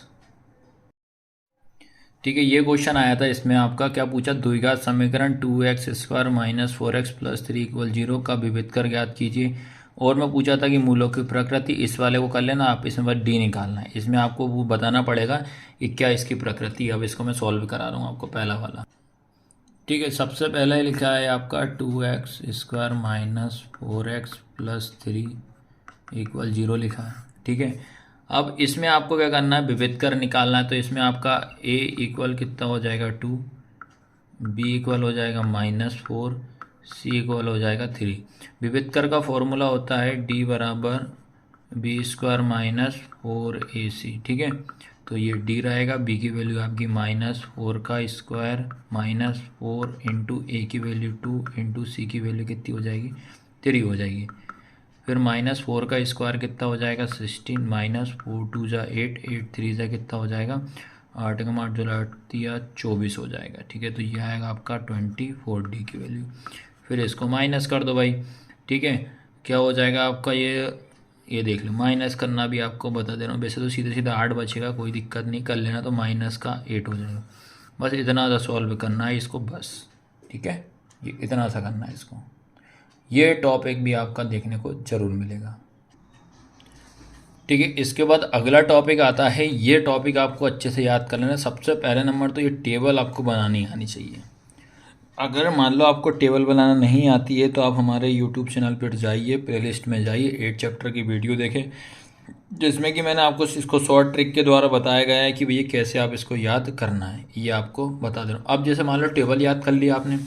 ठीक है, ये क्वेश्चन आया था, इसमें आपका क्या पूछा, द्विघात समीकरण 2x² minus 4x plus 3 equal 0 का विभेदकर ज्ञात कीजिए। और मैं पूछा था कि मूलों की प्रकृति, इस वाले को कर लेना आप, इसमें बस डी निकालना है। इसमें आपको वो बताना पड़ेगा कि क्या इसकी प्रकृति है। अब इसको मैं सॉल्व करा रहा हूँ आपको, पहला वाला। ठीक है, सबसे पहले लिखा है आपका 2x² minus 4x plus 3 equal 0 लिखा है। ठीक है, अब इसमें आपको क्या करना है, विभेदकर निकालना है। तो इसमें आपका a इक्वल कितना हो जाएगा 2, b इक्वल हो जाएगा -4, c इक्वल हो जाएगा 3। विभेदकर का फॉर्मूला होता है d बराबर b² माइनस 4ac। ठीक है, तो ये d रहेगा, b की वैल्यू आपकी -4 का स्क्वायर माइनस 4 इंटू ए की वैल्यू 2 इंटू सी की वैल्यू कितनी हो जाएगी, 3 हो जाएगी। फिर -4 का स्क्वायर कितना हो जाएगा 16, -4 2 जा 8, 8 3 जा कितना हो जाएगा 8 का 8 जो 8 दिया 24 हो जाएगा। ठीक है, तो ये आएगा आपका 24 डी की वैल्यू। फिर इसको माइनस कर दो भाई। ठीक है, क्या हो जाएगा आपका, ये देख लो, माइनस करना भी आपको बता दे रहा हूँ। वैसे तो सीधा सीधा 8 बचेगा, कोई दिक्कत नहीं, कर लेना। तो -8 हो जाएगा। बस इतना सा सॉल्व करना है इसको बस। ठीक है, ये इतना सा करना है इसको। ये टॉपिक भी आपका देखने को ज़रूर मिलेगा। ठीक है, इसके बाद अगला टॉपिक आता है। ये टॉपिक आपको अच्छे से याद कर लेना। सबसे पहले नंबर तो ये टेबल आपको बनानी आनी चाहिए। अगर मान लो आपको टेबल बनाना नहीं आती है तो आप हमारे यूट्यूब चैनल पर जाइए, प्लेलिस्ट में जाइए, 8 चैप्टर की वीडियो देखें, जिसमें कि मैंने आपको इसको शॉर्ट ट्रिक के द्वारा बताया गया है कि भैया कैसे आप इसको याद करना है, ये आपको बता दे रहा हूँ। अब जैसे मान लो टेबल याद कर लिया आपने,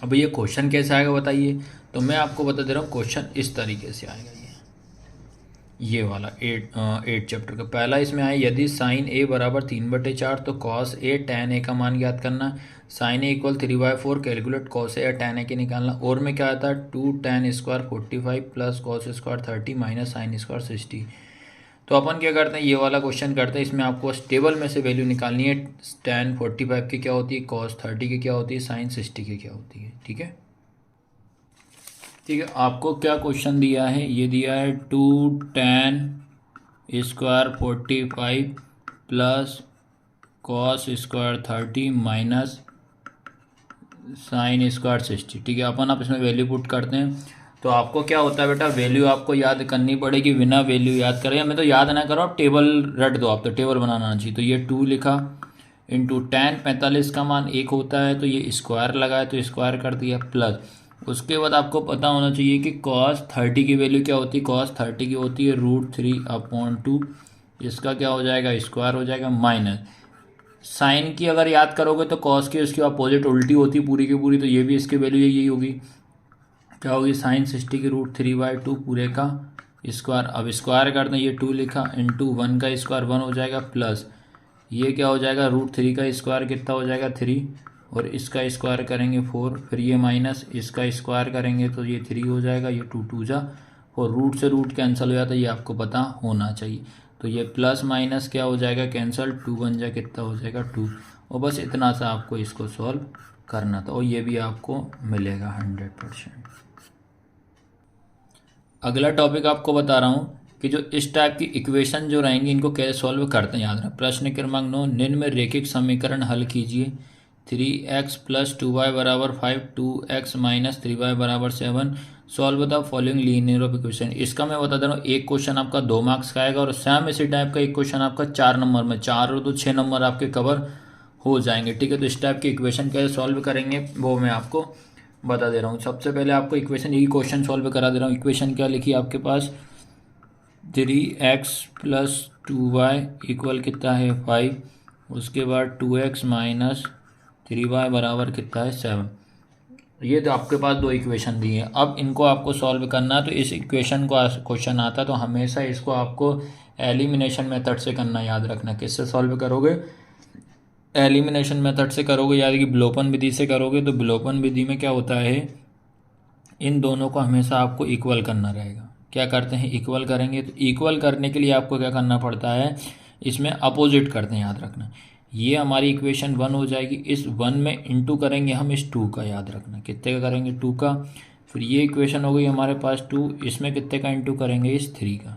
अब ये क्वेश्चन कैसे आएगा बताइए। तो मैं आपको बता दे रहा हूँ, क्वेश्चन इस तरीके से आएगा। ये वाला 8 चैप्टर का पहला इसमें आया, यदि साइन ए बराबर 3/4 तो कॉस ए tan ए का मान ज्ञात करना। Sign A equal 3/4, calculate cos A या tan ए के निकालना। और में क्या आता है 2 tan square 45 plus cos square 30 minus sine square 60। तो अपन क्या करते हैं, ये वाला क्वेश्चन करते हैं। इसमें आपको टेबल में से वैल्यू निकालनी है। tan 45 की क्या होती है, कॉस 30 की क्या होती है, साइन 60 की क्या होती है। ठीक है, ठीक है, आपको क्या क्वेश्चन दिया है, ये दिया है 2 tan square 45 plus cos square 30 minus sine square 60। ठीक है, अपन आप इसमें वैल्यू पुट करते हैं। तो आपको क्या होता है बेटा, वैल्यू आपको याद करनी पड़ेगी। बिना वैल्यू याद करें, मैं तो याद ना करो, आप टेबल रट दो, आप तो टेबल बनाना चाहिए। तो ये 2 लिखा इंटू tan 45 का मान 1 होता है, तो ये स्क्वायर लगा है तो स्क्वायर कर दिया, प्लस उसके बाद आपको पता होना चाहिए कि cos 30 की वैल्यू क्या होती है। cos 30 की होती है √3/2। इसका क्या हो जाएगा, स्क्वायर हो जाएगा, माइनस साइन की अगर याद करोगे तो cos की उसकी अपोजिट उल्टी होती है पूरी की पूरी। तो ये भी इसकी वैल्यू यही होगी, क्या होगी, साइन 60 की √3/2 पूरे का स्क्वायर। अब स्क्वायर करते हैं, ये 2 लिखा इंटू 1 का स्क्वायर 1 हो जाएगा, प्लस ये क्या हो जाएगा √3 का स्क्वायर कितना हो जाएगा 3, और इसका स्क्वायर करेंगे 4, फिर ये माइनस इसका स्क्वायर करेंगे तो ये 3 हो जाएगा, ये 2 2 जा, और रूट से रूट कैंसिल हो जाता है, ये आपको पता होना चाहिए। तो ये प्लस माइनस क्या हो जाएगा कैंसिल, 2 1 जा कितना हो जाएगा 2। और बस इतना सा आपको इसको सॉल्व करना था, और ये भी आपको मिलेगा 100%। अगला टॉपिक आपको बता रहा हूँ कि जो इस टाइप की इक्वेशन जो रहेंगी इनको कैसे सॉल्व करते हैं, याद रखें। प्रश्न क्रमांक 9, निम्न में रेखिक समीकरण हल कीजिए। 3x + 2y = 5, 2x - 3y = 7, solve the following linear of equation. इसका मैं बता दे रहा हूँ, एक क्वेश्चन आपका 2 मार्क्स का आएगा, और सेम इसी टाइप का एक क्वेश्चन आपका 4 नंबर में, 4 और 2 6 नंबर आपके कवर हो जाएंगे। ठीक है, तो इस टाइप की इक्वेशन कैसे सॉल्व करेंगे वो मैं आपको बता दे रहा हूँ। सबसे पहले आपको इक्वेशन, यही क्वेश्चन सॉल्व करा दे रहा हूँ। इक्वेशन क्या लिखी है आपके पास, 3x + 2y = कितना है 5, उसके बाद 2x - 3y बराबर कितना है 7। ये तो आपके पास 2 इक्वेशन दी है। अब इनको आपको सॉल्व करना है। तो इस इक्वेशन को क्वेश्चन आता है तो हमेशा इसको आपको एलिमिनेशन मेथड से करना, याद रखना। किससे सॉल्व करोगे, एलिमिनेशन मेथड से करोगे, यानी कि विलोपन विधि से करोगे। तो विलोपन विधि में क्या होता है, इन दोनों को हमेशा आपको इक्वल करना रहेगा। क्या करते हैं, इक्वल करेंगे। तो इक्वल करने के लिए आपको क्या करना पड़ता है, इसमें अपोजिट करते हैं, याद रखना। ये हमारी इक्वेशन 1 हो जाएगी, इस 1 में इंटू करेंगे हम इस 2 का, याद रखना कितने का करेंगे 2 का। फिर ये इक्वेशन हो गई हमारे पास 2, इसमें कितने का इंटू करेंगे इस 3 का।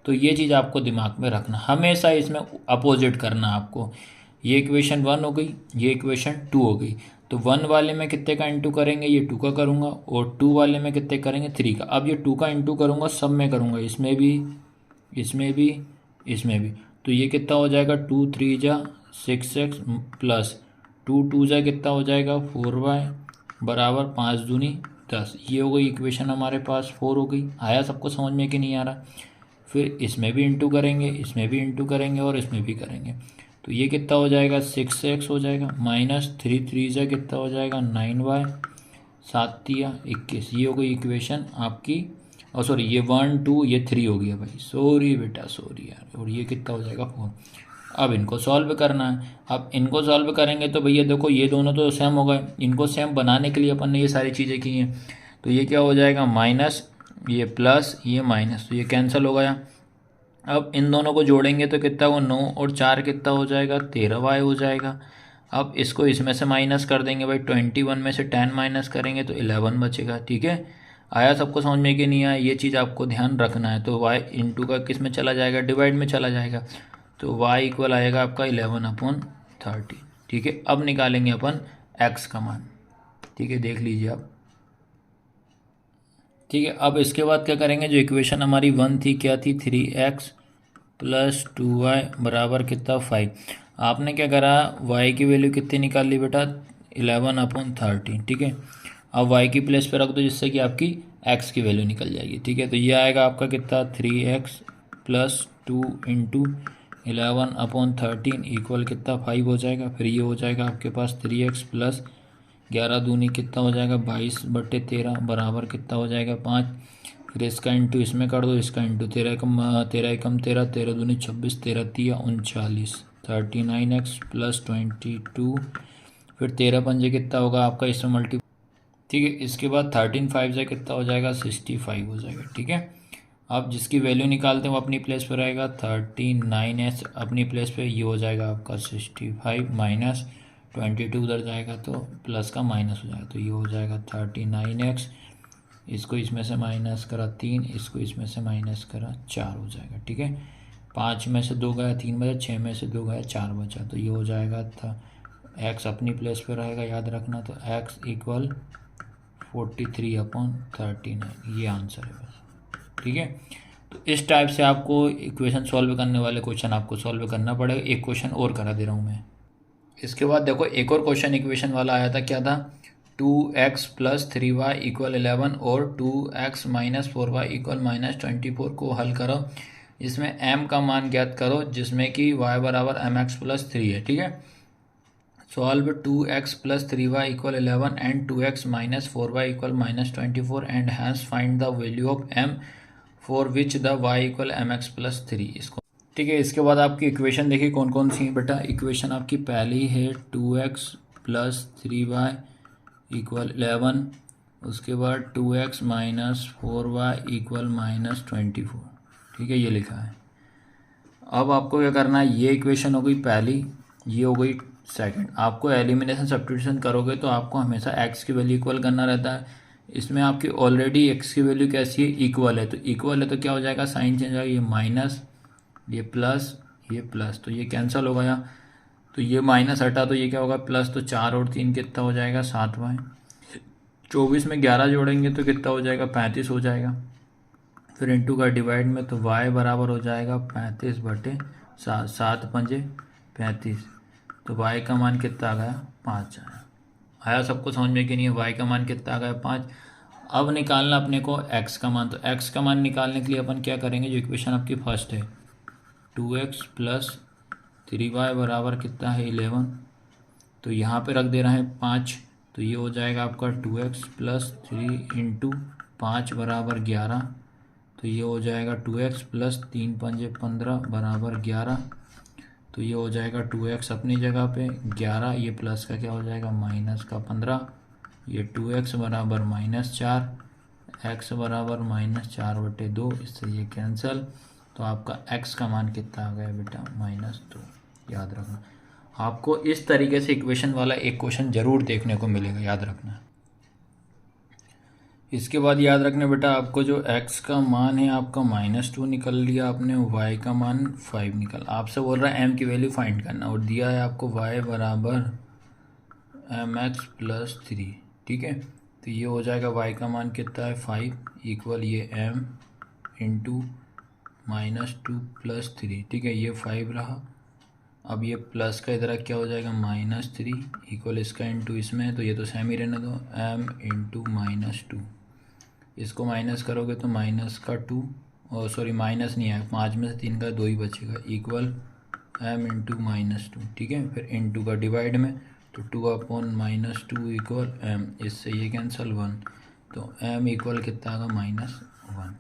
तो ये चीज़ आपको दिमाग में रखना, हमेशा इसमें अपोजिट करना आपको। ये इक्वेशन 1 हो गई, ये इक्वेशन 2 हो गई। तो 1 वाले में कितने का इंटू करेंगे, ये 2 का करूँगा, और 2 वाले में कितने करेंगे, 3 का। अब ये 2 का इंटू करूँगा, सब में करूँगा, इसमें भी, इसमें भी, इसमें भी। तो ये कितना हो जाएगा, 2 3 जा 6x प्लस 2 2 जा कितना हो जाएगा 4y बराबर 5 दूनी 10। ये हो गई इक्वेशन हमारे पास 4 हो गई। आया सबको समझ में कि नहीं आ रहा। फिर इसमें भी इंटू करेंगे, इसमें भी इंटू करेंगे, और इसमें भी करेंगे। तो ये कितना हो जाएगा 6x हो जाएगा, माइनस 3 3 जा कितना हो जाएगा 9y, 7 तिया 21। ये हो गई इक्वेशन आपकी, और सॉरी ये 1 2 ये 3 हो गया भाई, सॉरी बेटा सॉरी यार। और ये कितना हो जाएगा 4। अब इनको सॉल्व करना है। अब इनको सॉल्व करेंगे तो भैया देखो ये दोनों तो सेम हो गए, इनको सेम बनाने के लिए अपन ने ये सारी चीज़ें की हैं। तो ये क्या हो जाएगा माइनस, ये प्लस, ये माइनस, तो ये कैंसिल हो गया। अब इन दोनों को जोड़ेंगे तो कितना वो 9 और 4 कितना हो जाएगा 13y हो जाएगा। अब इसको इसमें से माइनस कर देंगे भाई, 21 में से 10 माइनस करेंगे तो 11 बचेगा। ठीक है, आया सबको समझ में कि नहीं आया, ये चीज़ आपको ध्यान रखना है। तो y इंटू का किस में चला जाएगा, डिवाइड में चला जाएगा। तो y इक्वल आएगा आपका 11/30। ठीक है, अब निकालेंगे अपन x का मान। ठीक है, देख लीजिए आप। ठीक है, अब इसके बाद क्या करेंगे, जो इक्वेशन हमारी 1 थी क्या थी, 3x प्लस 2y बराबर कितना 5। आपने क्या करा, y की वैल्यू कितनी निकाल ली बेटा 11/30। ठीक है, अब y की प्लेस पे रख दो जिससे कि आपकी x की वैल्यू निकल जाएगी। ठीक है, तो ये आएगा आपका कितना 3x प्लस 2 इंटू 11/13 इक्वल कितना 5 हो जाएगा। फिर ये हो जाएगा आपके पास 3x प्लस 11 दूनी कितना हो जाएगा 22/13 बराबर कितना हो जाएगा 5। फिर इसका इंटू इसमें कर दो, इसका इंटू 13 एकम 13 13 दूनी 26 13 तिया 39 39x प्लस 22। फिर 13 पंजे कितना होगा आपका इसमें मल्टी। ठीक है, इसके बाद 13 5 से कितना हो जाएगा 65 हो जाएगा। ठीक है, अब जिसकी वैल्यू निकालते हैं वो अपनी प्लेस पर रहेगा 39x अपनी प्लेस पे, ये हो जाएगा आपका 65 माइनस 22 उधर जाएगा तो प्लस का माइनस हो जाएगा। तो ये हो जाएगा 39x, इसको इसमें से माइनस करा 3, इसको इसमें से माइनस करा 4 हो जाएगा। ठीक है, 5 में से 2 गया 3 बचा, 6 में से 2 गया 4 बचा। तो ये हो जाएगा था x अपनी प्लेस पे रहेगा, याद रखना। तो x इक्वल 43/39 ये आंसर है बस। ठीक है, तो इस टाइप से आपको इक्वेशन सॉल्व करने वाले क्वेश्चन आपको सॉल्व करना पड़ेगा। एक क्वेश्चन और करा दे रहा हूँ मैं। इसके बाद देखो एक और क्वेश्चन इक्वेशन वाला आया था, क्या था 2x प्लस 3y इक्वल 11 और 2x minus 4y equal minus 24 को हल करो। इसमें m का मान ज्ञात करो जिसमें कि y बराबर mx प्लस 3 है। ठीक है, solve 2x plus 3y equal 11 and 2x minus 4y equal minus 24 and hence find the value of m for which the y equal mx plus 3। इसको ठीक है, इसके बाद आपकी इक्वेशन देखिए कौन कौन सी है बेटा। इक्वेशन आपकी पहली है 2x प्लस 3y इक्वल 11, उसके बाद 2x minus 4y equal minus 24। ठीक है, ये लिखा है। अब आपको क्या करना है, ये इक्वेशन हो गई पहली, ये हो गई सेकंड। आपको एलिमिनेशन सब्स्टिट्यूशन करोगे तो आपको हमेशा x की वैल्यू इक्वल करना रहता है। इसमें आपकी ऑलरेडी x की वैल्यू कैसी है, इक्वल है। तो इक्वल है तो क्या हो जाएगा, साइन चेंज होगा, ये माइनस ये प्लस ये प्लस, तो ये कैंसिल हो गया। तो ये माइनस हटा तो ये क्या होगा प्लस। तो 4 और 3 कितना हो जाएगा 7y। 24 में 11 जोड़ेंगे तो कितना हो जाएगा 35 हो जाएगा। फिर इंटू का डिवाइड में, तो y बराबर हो जाएगा 35/7, 7 पंजे 35। तो y का मान कितना आ गया 5 आया सबको समझ में कि नहीं है, y का मान कितना आ गया 5। अब निकालना अपने को x का मान। तो x का मान निकालने के लिए अपन क्या करेंगे, जो इक्वेशन आपकी फर्स्ट है 2x प्लस 3y बराबर कितना है 11, तो यहाँ पे रख दे रहे हैं 5। तो ये हो जाएगा आपका 2x प्लस 3 इंटू 5 बराबर 11। तो ये हो जाएगा 2x प्लस 3 पंजे 15 बराबर 11। तो ये हो जाएगा 2x अपनी जगह पे 11, ये प्लस का क्या हो जाएगा माइनस का 15। ये 2x बराबर -4, x बराबर -4/2, इससे ये कैंसिल। तो आपका x का मान कितना आ गया बेटा -2। याद रखना, आपको इस तरीके से इक्वेशन वाला एक क्वेश्चन जरूर देखने को मिलेगा, याद रखना। इसके बाद याद रखना बेटा, आपको जो x का मान है आपका -2 निकल लिया आपने, y का मान 5 निकल। आपसे बोल रहा है m की वैल्यू फाइंड करना और दिया है आपको y बराबर mx+3। ठीक है, तो ये हो जाएगा y का मान कितना है 5 इक्वल ये m इंटू -2+3। ठीक है, ये 5 रहा। अब ये प्लस का इधर क्या हो जाएगा -3 इक्वल इसका इंटू इसमें है, तो ये तो सेम ही रहने दो, m इंटू -2। इसको माइनस करोगे तो माइनस का 2, और सॉरी माइनस नहीं है, 5 में से 3 का 2 ही बचेगा, इक्वल m इंटू -2। ठीक है, फिर इंटू का डिवाइड में, तो 2/-2 इक्वल m, इससे ये कैंसिल 1, तो m इक्वल कितना आएगा -1।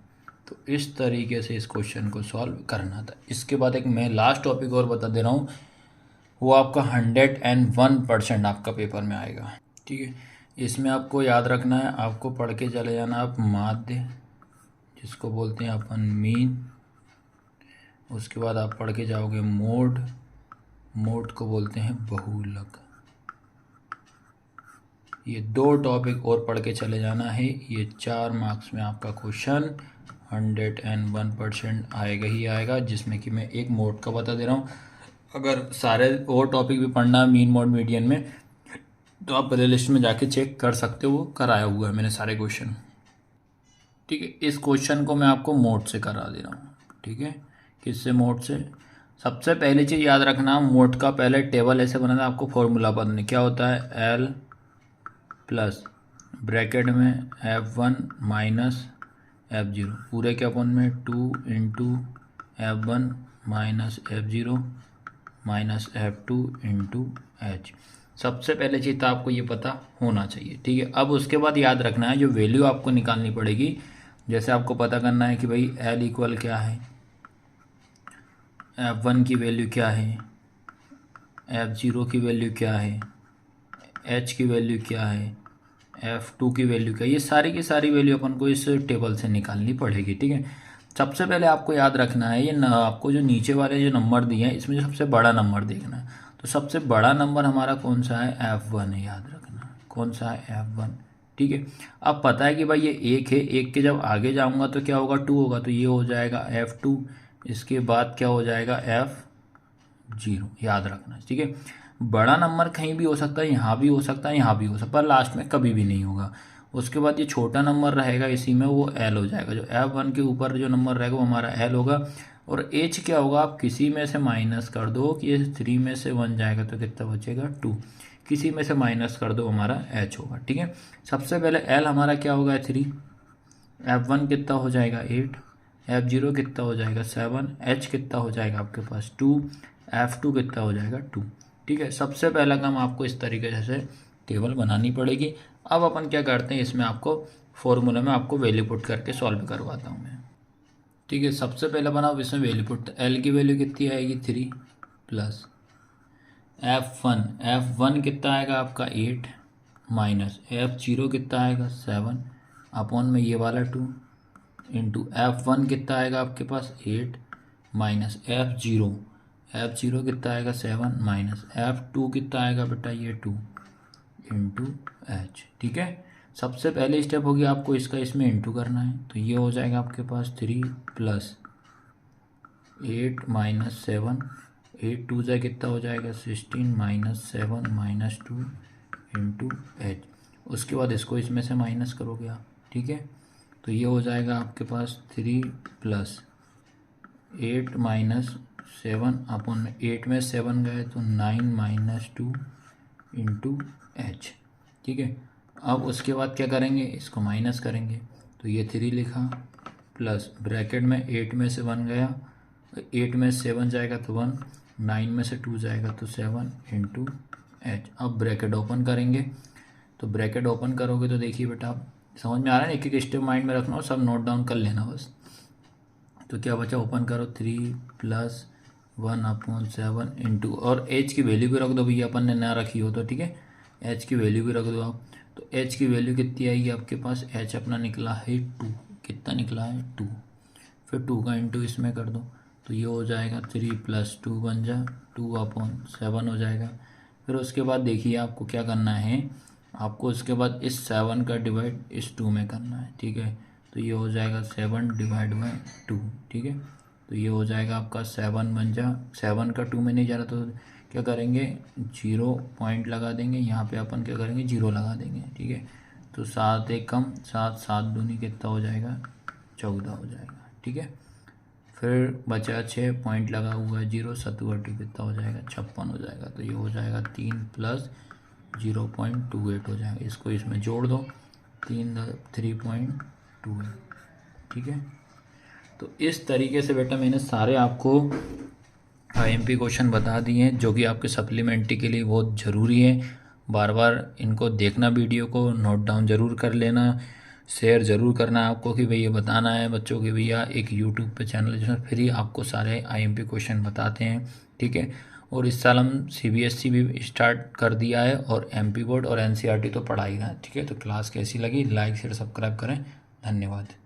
तो इस तरीके से इस क्वेश्चन को सॉल्व करना था। इसके बाद एक मैं लास्ट टॉपिक और बता दे रहा हूँ, वो आपका 101% आपका पेपर में आएगा। ठीक है, इसमें आपको याद रखना है, आपको पढ़ के चले जाना आप माध्य, जिसको बोलते हैं अपन मीन। उसके बाद आप पढ़ के जाओगे मोड, मोड को बोलते हैं बहुलक। ये 2 टॉपिक और पढ़ के चले जाना है। ये 4 मार्क्स में आपका क्वेश्चन 101% आएगा ही आएगा, जिसमें कि मैं एक मोड का बता दे रहा हूँ। अगर सारे और टॉपिक भी पढ़ना है मीन मोड मीडियन में, तो आप प्ले लिस्ट में जाके चेक कर सकते हो, वो कराया हुआ है मैंने सारे क्वेश्चन। ठीक है, इस क्वेश्चन को मैं आपको मोड से करा दे रहा हूँ। ठीक है, किससे? मोड से। सबसे पहली चीज़ याद रखना, मोड का पहले टेबल ऐसे बनाना, आपको फॉर्मूला बनाना। क्या होता है? L प्लस ब्रैकेट में F1 माइनस F0 पूरे के अपन में 2 into F1 minus F0 minus F2 into H। सबसे पहले चीज़ तो आपको ये पता होना चाहिए। ठीक है, अब उसके बाद याद रखना है जो वैल्यू आपको निकालनी पड़ेगी। जैसे आपको पता करना है कि भाई L इक्वल क्या है, F1 की वैल्यू क्या है, F0 की वैल्यू क्या है, H की वैल्यू क्या है, F2 की वैल्यू क्या है, ये सारी की सारी वैल्यू अपन को इस टेबल से निकालनी पड़ेगी। ठीक है, सबसे पहले आपको याद रखना है, ये आपको जो नीचे वाले जो नंबर दिए हैं इसमें जो सबसे बड़ा नंबर देखना है। तो सबसे बड़ा नंबर हमारा कौन सा है? F1 है। याद रखना कौन सा है? F1। ठीक है, अब पता है कि भाई ये 1 है, 1 के जब आगे जाऊंगा तो क्या होगा? 2 होगा, तो ये हो जाएगा F2। इसके बाद क्या हो जाएगा? F0। याद रखना। ठीक है, बड़ा नंबर कहीं भी हो सकता है, यहाँ भी हो सकता है, यहाँ भी हो सकता है, पर लास्ट में कभी भी नहीं होगा। उसके बाद ये छोटा नंबर रहेगा इसी में, वो L हो जाएगा। जो F1 के ऊपर जो नंबर रहेगा वो हमारा L होगा। और H क्या होगा? आप किसी में से माइनस कर दो कि ये 3 में से 1 जाएगा तो कितना बचेगा? 2। किसी में से माइनस कर दो, हमारा H होगा। ठीक है, सबसे पहले L हमारा क्या होगा? 3। F1 कितना हो जाएगा? 8। F0 कितना हो जाएगा? 7। H कितना हो जाएगा आपके पास? 2। F2 कितना हो जाएगा? 2। ठीक है, सबसे पहला काम आपको इस तरीके से टेबल बनानी पड़ेगी। अब अपन क्या करते हैं, इसमें आपको फॉर्मूला में आपको वैल्यू पुट करके सॉल्व करवाता हूँ मैं। ठीक है, सबसे पहला बनाओ इसमें वैल्यू पुट। L की वैल्यू कितनी आएगी? 3 प्लस F1 कितना आएगा आपका? 8 माइनस F0 कितना आएगा? 7 अपॉन में ये वाला 2 इंटू F1 कितना आएगा आपके पास? 8 माइनस F0 कितना आएगा? 7 माइनस F2 कितना आएगा बेटा? ये 2 इंटू H। ठीक है, सबसे पहले स्टेप होगी आपको इसका इसमें इंटू करना है, तो ये हो जाएगा आपके पास 3 प्लस 8 माइनस 7, 8 2 जा कितना हो जाएगा? 16 माइनस 7 माइनस 2 इंटू H। उसके बाद इसको इसमें से माइनस करोगे आप। ठीक है, तो ये हो जाएगा आपके पास 3 प्लस 8 माइनस 7 अपॉन 8 में 7 गए तो 9 माइनस 2 इंटू H। ठीक है, अब उसके बाद क्या करेंगे? इसको माइनस करेंगे, तो ये 3 लिखा प्लस ब्रैकेट में 8 में से 1 गया, 8 में 7 जाएगा तो 1, 9 में से 2 जाएगा तो 7 इंटू H। अब ब्रैकेट ओपन करेंगे, तो ब्रैकेट ओपन करोगे तो देखिए बेटा, आप समझ में आ रहा है? एक एक स्टेप माइंड में रखना और सब नोट डाउन कर लेना बस। तो क्या बचा? ओपन करो, 3 प्लस 1/7 इंटू, और H की वैल्यू भी रख दो भैया, अपन ने ना रखी हो तो। ठीक है, H की वैल्यू भी रख दो आप। तो H की वैल्यू कितनी आएगी आपके पास? H अपना निकला है 2। कितना निकला है? 2। फिर 2 का इंटू इसमें कर दो, तो ये हो जाएगा 3 प्लस 2 बन जा 2/7 हो जाएगा। फिर उसके बाद देखिए आपको क्या करना है, आपको इसके बाद इस 7 का डिवाइड इस 2 में करना है, ठीक है। तो ये हो जाएगा 7 डिवाइड बाई 2, ठीक है। तो ये हो जाएगा आपका 7 बन जा 7 का 2 में नहीं जा रहा, तो क्या करेंगे 0 पॉइंट लगा देंगे, यहाँ पे अपन क्या करेंगे 0 लगा देंगे, ठीक है। तो 7 एक कम 7, 7 दूनी कितना हो जाएगा 14 हो जाएगा, ठीक है। फिर बचा 6 पॉइंट लगा हुआ है 0, 7 कितना हो जाएगा 56 हो जाएगा। तो ये हो जाएगा 3 प्लस 0.28 हो जाएगा, इसको इसमें जोड़ दो 3.28, ठीक है। तो इस तरीके से बेटा मैंने सारे आपको IMP क्वेश्चन बता दिए हैं जो कि आपके सप्लीमेंट्री के लिए बहुत ज़रूरी है। बार बार इनको देखना, वीडियो को नोट डाउन ज़रूर कर लेना, शेयर ज़रूर करना है आपको कि भाई ये बताना है बच्चों के भैया एक यूट्यूब पे चैनल है जिसमें फ्री आपको सारे IMP क्वेश्चन बताते हैं, ठीक है। और इस साल हम CBSE भी स्टार्ट कर दिया है और MP बोर्ड और NCERT तो पढ़ा ही रहा है, ठीक है। तो क्लास कैसी लगी, लाइक शेयर सब्सक्राइब करें, धन्यवाद।